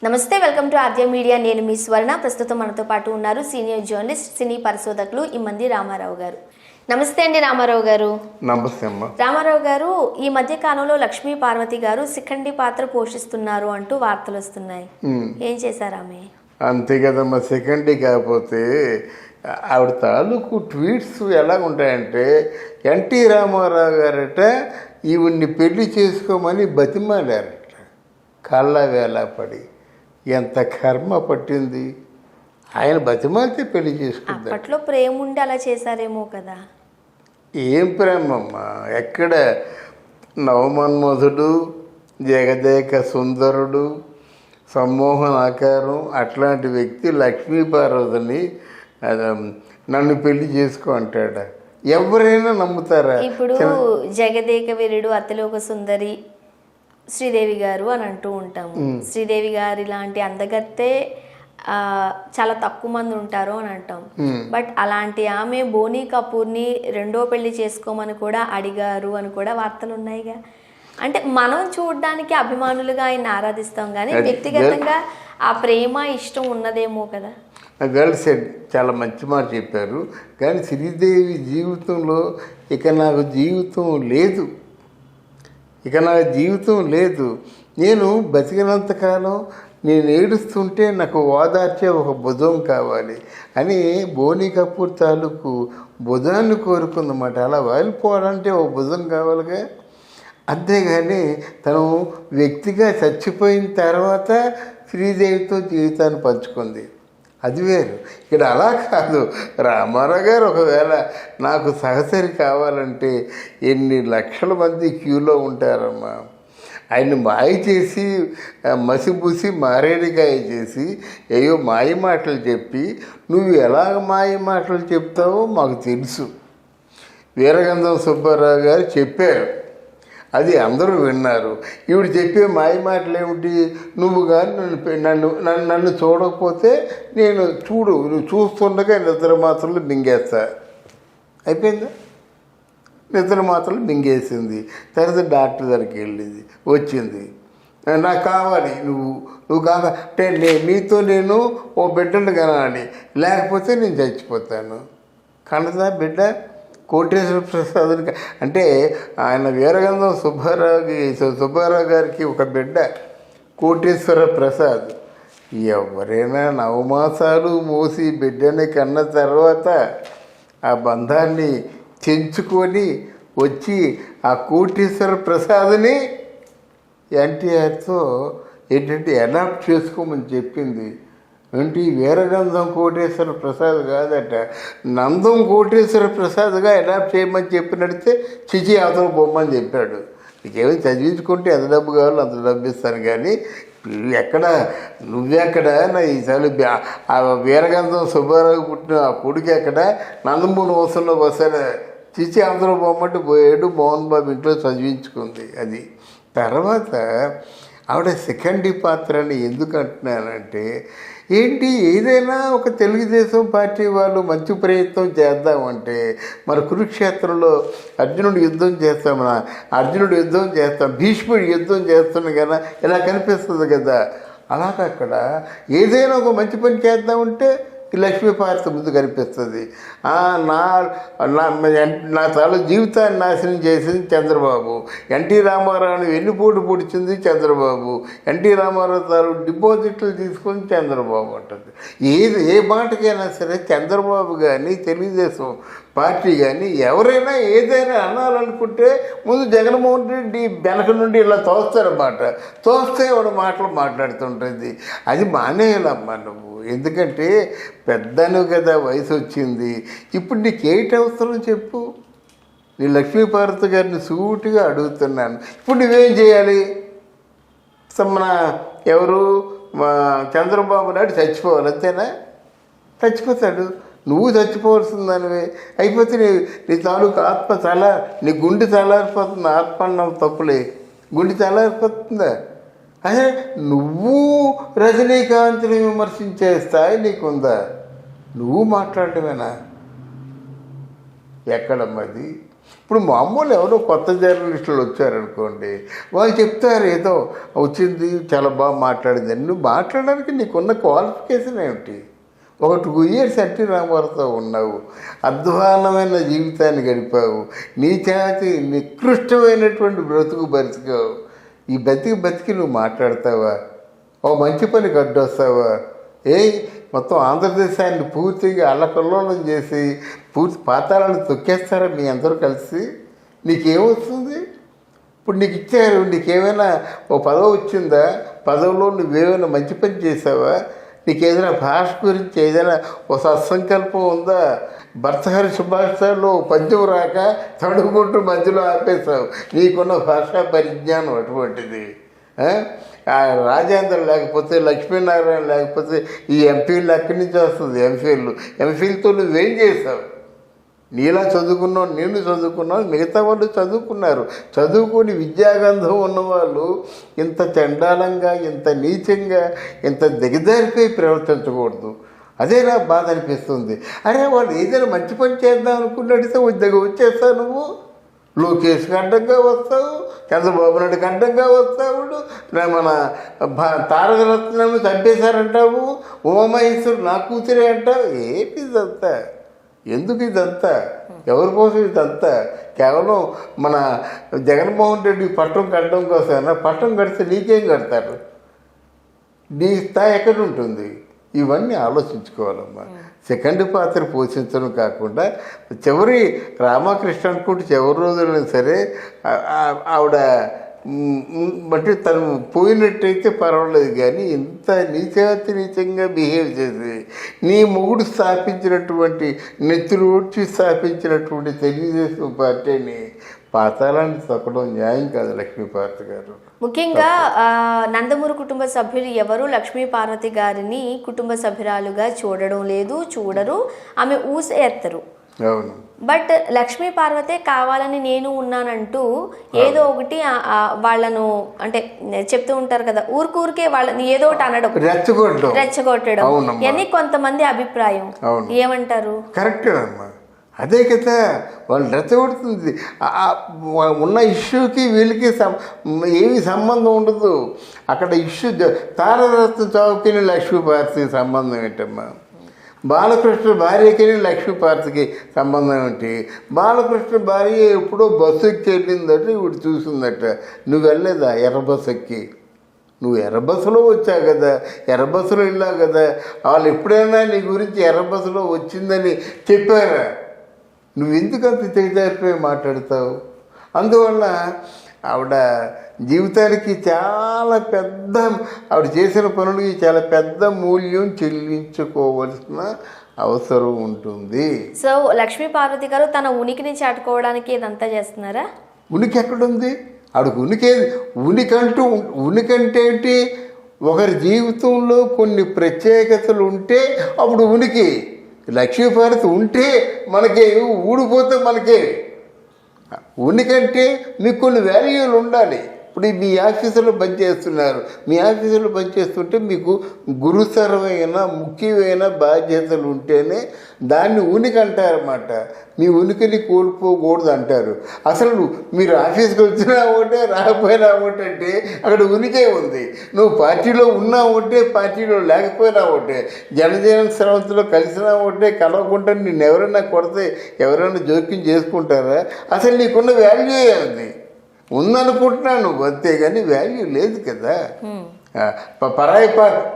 నమస్తే, welcome to RJ media. నేను మీ స్వర్ణ. ప్రస్తుతం మనతో పాటు ఉన్నారు సీనియర్ జర్నలిస్ట్, సినీ పరిశోధకులు ఇమ్మంది రామారావు గారు. నమస్తే అండి రామారావు గారు. నమస్తే అమ్మ. రామారావు గారు, ఈ మధ్య కాలంలో లక్ష్మీ పార్వతి గారు శిఖండి పాత్ర పోషిస్తున్నారు అంటూ వార్తలు వస్తున్నాయి. ఏం చేశారు ఆమె? అంతే కదమ్మా, సెకండరీ కాకపోతే ఆవిడ తాలూకు ట్వీట్స్ ఎలా ఉంటాయంటే, ఎన్టీ రామారావు గారట ఈవిడ్ని పెళ్లి చేసుకోమని బతిమాలారట. కళ్ళ వేళ పడి ఎంత కర్మ పట్టింది. ఆయన బతిమాలితే పెళ్లి చేసుకుంటారు. అప్పట్లో ప్రేమ ఉండి అలా చేశారేమో కదా. ఏం ప్రేమమ్మా, ఎక్కడ నవమన్మధుడు, జగదేక సుందరుడు, సమ్మోహనాకారం అట్లాంటి వ్యక్తి లక్ష్మీ పార్వతిని నన్ను పెళ్లి చేసుకో అంటాడా? ఎవరైనా నమ్ముతారా? ఇప్పుడు జగదేక వీరుడు, అతిలోక సుందరి శ్రీదేవి గారు అని అంటూ ఉంటాము. శ్రీదేవి గారి లాంటి అందగత్తే చాలా తక్కువ మంది ఉంటారు అని అంటాం. బట్ అలాంటి ఆమె బోనీ కపూర్ని రెండో పెళ్లి చేసుకోమని కూడా అడిగారు అని కూడా వార్తలు ఉన్నాయిగా. అంటే మనం చూడడానికి అభిమానులుగా ఆయన ఆరాధిస్తాం, కానీ వ్యక్తిగతంగా ఆ ప్రేమ ఇష్టం ఉన్నదేమో కదా. గర్ల్స్ చాలా మంచి మాట చెప్పారు. కానీ శ్రీదేవి జీవితంలో ఇక నాకు జీవితం లేదు, నేను బతికినంతకాలం నేను ఏడుస్తుంటే నాకు ఓదార్చే ఒక భుజం కావాలి అని బోనీ కపూర్ తాలూకు భుజాన్ని కోరుకుందన్నమాట. అలా వాలిపోవాలంటే ఒక భుజం కావాలిగా. అంతేగాని తను వ్యక్తిగా చచ్చిపోయిన తర్వాత శ్రీదేవితో జీవితాన్ని పంచుకుంది, అది వేరు. ఇక్కడ అలా కాదు. రామారావు గారు ఒకవేళ నాకు సహచరి కావాలంటే ఎన్ని లక్షల మంది క్యూలో ఉంటారమ్మా. ఆయన్ని మాయ చేసి మసిబూసి మారేడికాయ చేసి ఏయో మాయ మాటలు చెప్పి, నువ్వు ఎలాగ మాయ మాటలు చెప్తావో మాకు తెలుసు. వీరగంధం సుబ్బారావు గారు చెప్పారు, అది అందరూ విన్నారు. ఈవిడ చెప్పే మాయ మాటలు ఏమిటి? నువ్వు కానీ నన్ను చూడకపోతే నువ్వు చూస్తుండగా నిద్ర మాత్రలు మింగేస్తా. అయిపోయిందా? నిద్ర మాత్రలు మింగేసింది. తర్వాత డాక్టర్ దగ్గరికి వచ్చింది. నాకు కావాలి, నువ్వు కావాలంటే నీతో నేను ఓ బిడ్డను కనాలి, లేకపోతే నేను చచ్చిపోతాను. కన్నదా బిడ్డ? కోటేశ్వర ప్రసాద్ అంటే ఆయన వీరగంధం సుబ్బారావు గారికి ఒక బిడ్డ కోటేశ్వర ప్రసాద్. ఎవరైనా నవమాసాలు మోసి బిడ్డని కన్న తర్వాత ఆ బంధాన్ని తెంచుకొని వచ్చి ఆ కోటేశ్వర ప్రసాద్ని ఎన్టీఆర్తో ఏంటంటే అడాప్ట్ చేసుకోమని చెప్పింది. ఏంటి, వీరగంధం కోటేశ్వర ప్రసాద్ కాదట, నందం కోటేశ్వర ప్రసాద్గా అడాప్ట్ చేయమని చెప్పినడితే చిచి అవతల బొమ్మని చెప్పాడు. నీకేమో చదివించుకుంటే ఎంత డబ్బు కావాలో అంత డబ్బు ఇస్తాను, కానీ నువ్వెక్కడ ఈసారి ఆ వీరగంధం సుబ్బారావు పుట్టిన ఆ కొడుకు ఎక్కడ నందమూరి వంశంలో వస్తాడు. చిచి అవతల బొమ్మంటే పోయాడు. మోహన్ బాబు ఇంట్లో చదివించుకుంది. అది తర్వాత ఆవిడ సెకండరీ పాత్ర అని ఎందుకు అంటున్నానంటే, ఏంటి ఏదైనా ఒక తెలుగుదేశం పార్టీ వాళ్ళు మంచి ప్రయత్నం చేద్దామంటే, మరి కురుక్షేత్రంలో అర్జునుడు యుద్ధం చేస్తాం, భీష్ముడు యుద్ధం చేస్తున్నా కదా, ఇలా కనిపిస్తుంది కదా. అలాగక్కడ ఏదైనా ఒక మంచి పని చేద్దామంటే లక్ష్మీ పార్వతి ముందు కనిపిస్తుంది. నా తల జీవితాన్ని నాశనం చేసింది చంద్రబాబు. ఎన్టీ రామారావుని వెన్నుపోటు పొడిచింది చంద్రబాబు. ఎన్టీ రామారావు తాను డిపాజిట్లు తీసుకొని చంద్రబాబు అంటుంది. ఏ మాటకైనా సరే చంద్రబాబు కానీ తెలుగుదేశం పార్టీ కానీ ఎవరైనా ఏదైనా అనాలనుకుంటే ముందు జగన్మోహన్ రెడ్డి వెనక నుండి ఇలా తోస్తారన్నమాట. తోస్తే వాడు మాటలు మాట్లాడుతుంటుంది. అది మానేయాలమ్మా నువ్వు. ఎందుకంటే పెద్దను కదా, వయసు వచ్చింది. ఇప్పుడు నీకేంటి అవసరం చెప్పు? నీ లక్ష్మీ పార్వతి గారిని సూటిగా అడుగుతున్నాను. ఇప్పుడు నువ్వేం చేయాలి? మన ఎవరు చంద్రబాబు నాయుడు చచ్చిపోవాలి, అంతేనా? చచ్చిపోతాడు. నువ్వు చచ్చిపోవాల్సిందానివే. అయిపోతే నీ తాలూకు ఆత్మ నీ గుండె చల్లారిపోతుంది. ఆత్మ అన్నం తప్పులే, గుండె చల్లారిపోతుందా? అదే నువ్వు రజనీకాంత్ని విమర్శించే స్థాయి నీకుందా? నువ్వు మాట్లాడటమేనా? ఎక్కడమ్మది? ఇప్పుడు మామూలు ఎవరో కొత్త జర్నలిస్టులు వచ్చారనుకోండి, వాళ్ళు చెప్తారు ఏదో వచ్చింది చాలా బాగా మాట్లాడింది. నువ్వు మాట్లాడడానికి నీకున్న క్వాలిఫికేషన్ ఏమిటి? ఒక 2 years ఎన్టీ రామారావుతో ఉన్నావు, అధ్వానమైన జీవితాన్ని గడిపావు, నీచాతి నికృష్టమైనటువంటి బ్రతుకు బతికావు. ఈ బతికి నువ్వు మాట్లాడతావా? ఓ మంచి పని గడ్డొస్తావా? మొత్తం ఆంధ్రదేశాన్ని పూర్తిగా అల్లకల్లోలం చేసి పూర్తి పాతాలను తొక్కేస్తారా మీ అందరూ కలిసి? నీకేమొస్తుంది? ఇప్పుడు నీకు ఇచ్చారు, నీకేమైనా ఓ పదవి వచ్చిందా? పదవిలో నువ్వేమైనా మంచి పని చేసావా? నీకేదైనా భాష గురించి ఏదైనా ఒక సత్సంకల్పం ఉందా? భర్తహరి సుభాషలో పద్యం రాక తడుముకుంటూ మధ్యలో ఆపేశావు. నీకున్న భాషా పరిజ్ఞానం అటువంటిది. రాజేంద్ర లేకపోతే, లక్ష్మీనారాయణ లేకపోతే ఈ ఎంపీలు ఎక్కడి నుంచి వస్తుంది? ఎంఫీల్తో నువ్వేం చేసావు? నీలా చదువుకున్నావు, నేను చదువుకున్నావు, మిగతా వాళ్ళు చదువుకున్నారు. చదువుకొని విద్యాగంధం ఉన్నవాళ్ళు ఇంత చండాలంగా, ఇంత నీచంగా, ఇంత దిగజారిపోయి ప్రవర్తించకూడదు. అదే నా బాధ అనిపిస్తుంది. అరే వాళ్ళు ఏదైనా మంచి పని చేద్దాం అనుకున్నట్టయితే వచ్చేస్తావు నువ్వు. లోకేష్కి అడ్డంగా వస్తావు, చంద్రబాబు నాయుడుకి అడ్డంగా వస్తావు, మన తారకరత్నాన్ని చంపేశారంటావు, ఉమామహేశ్వరు నా కూతురే అంటావు. ఏంటి ఇదంతా? ఎందుకు ఇదంతా? ఎవరి కోసం ఇదంతా? కేవలం మన జగన్మోహన్ రెడ్డి పట్టం కట్టడం కోసమైనా? పట్టం కడితే నీకేం కడతారు? నీ స్థాయి ఎక్కడ ఉంటుంది? ఇవన్నీ ఆలోచించుకోవాలమ్మా. సెకండ్ పాత్ర పోషించడం కాకుండా చివరి రామకృష్ణ అనుకుంటే చివరి రోజులైనా సరే ఆవిడ బట్టి తను పోయినట్టయితే పర్వాలేదు, కానీ ఇంత నీచంగా బిహేవ్ చేసి నీ మొగుడు స్థాపించినటువంటి నెత్తులు ఓడ్చి స్థాపించినటువంటి తెలుగుదేశం పార్టీని పాతాళాన్ని తొక్కడం న్యాయం కాదు లక్ష్మీపార్వతి గారు. ముఖ్యంగా నందమూరి కుటుంబ సభ్యులు ఎవరు లక్ష్మీపార్వతి గారిని కుటుంబ సభ్యురాలుగా చూడడం లేదు, చూడరు, ఆమె ఊసే ఎత్తరు. అవును. బట్ లక్ష్మీపార్వతే కావాలని నేను ఉన్నానంటూ ఏదో ఒకటి వాళ్ళను అంటే చెప్తూ ఉంటారు కదా, ఊరికే వాళ్ళని ఏదో ఒకటి అనడం, రెచ్చగొట్టడం, ఇవన్నీ కొంతమంది అభిప్రాయం. ఏమంటారు? కరెక్టే అమ్మా, అదే కదా వాళ్ళు రెచ్చగొడుతుంది. ఉన్న ఇష్యూకి వీళ్ళకి ఏమీ సంబంధం ఉండదు. అక్కడ ఇష్యూ తారకరత్న చౌకీని లక్ష్మీపార్వతికి సంబంధం ఏంటమ్మా? బాలకృష్ణ భార్యకి లక్ష్మీపార్వతికి సంబంధం ఏంటి? బాలకృష్ణ భార్య ఎప్పుడో బస్సు ఎక్కి వెళ్ళిందట, ఇప్పుడు చూసిందట. నువ్వు వెళ్ళలేదా ఎర్ర బస్సు ఎక్కి? నువ్వు ఎర్ర బస్సులో వచ్చావు కదా, ఎర్ర బస్సులో వెళ్ళావు కదా. వాళ్ళు ఎప్పుడైనా నీ గురించి ఎర్ర బస్సులో వచ్చిందని చెప్పారా? నువ్వు ఎందుకు అంత తెగిదారిపోయి మాట్లాడతావు? అందువల్ల ఆవిడ జీవితానికి చాలా పెద్ద, ఆవిడ చేసిన పనులకి చాలా పెద్ద మూల్యం చెల్లించుకోవలసిన అవసరం ఉంటుంది. సో లక్ష్మీపార్వతి గారు తన ఉనికిని చాటుకోవడానికి ఇదంతా చేస్తున్నారా? ఉనికి ఎక్కడుంది ఆవిడకు? ఉనికంటే ఏంటి? ఒకరి జీవితంలో కొన్ని ప్రత్యేకతలు ఉంటే అప్పుడు ఉనికి. లక్ష్మీపార్వతి ఉంటే మనకే, ఊడిపోతే మనకే. ఉనికంటే మీకు కొన్ని వాల్యూలు ఉండాలి. ఇప్పుడు మీ ఆఫీసులో పనిచేస్తున్నారు, మీ ఆఫీసులో పనిచేస్తుంటే మీకు గురుతరమైన ముఖ్యమైన బాధ్యతలు ఉంటేనే దాన్ని ఉనికి అంటారన్నమాట. మీ ఉనికిని కోల్పోకూడదు అంటారు. అసలు మీరు ఆఫీస్కి వచ్చినా ఒకటే, రాకపోయినా ఒకటే అంటే అక్కడ ఉనికే ఉంది. నువ్వు పార్టీలో ఉన్నా ఒకటే, పార్టీలో లేకపోయినా ఒకటే, జనజీవన స్రవంతిలో కలిసినా ఒకటే, కలవకుండా నిన్ను ఎవరైనా కొడితే ఎవరైనా జోక్యం చేసుకుంటారా? అసలు నీకున్న వాల్యూ ఏముంది? ఉందనుకుంటున్నాను అంతే, కానీ వాల్యూ లేదు కదా.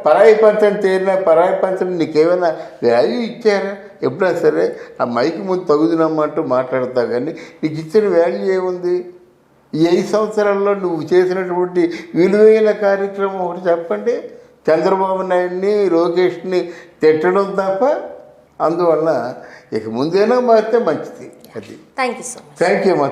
పరాయి పంచం తేరినా పరాయి పంచం నీకేమైనా వాల్యూ ఇచ్చారా? ఎప్పుడైనా సరే ఆ మైకి ముందు తగుదినమ్మంటూ మాట్లాడతావు, కానీ నీకు ఇచ్చిన వాల్యూ ఏముంది? ఈ 5 సంవత్సరాల్లో నువ్వు చేసినటువంటి విలువైన కార్యక్రమం ఒకటి చెప్పండి. చంద్రబాబు నాయుడిని, లోకేష్ని తిట్టడం తప్ప. అందువల్ల ఇక ముందేనా మారితే మంచిది. అది. Thank you so much. Thank you అమ్మా.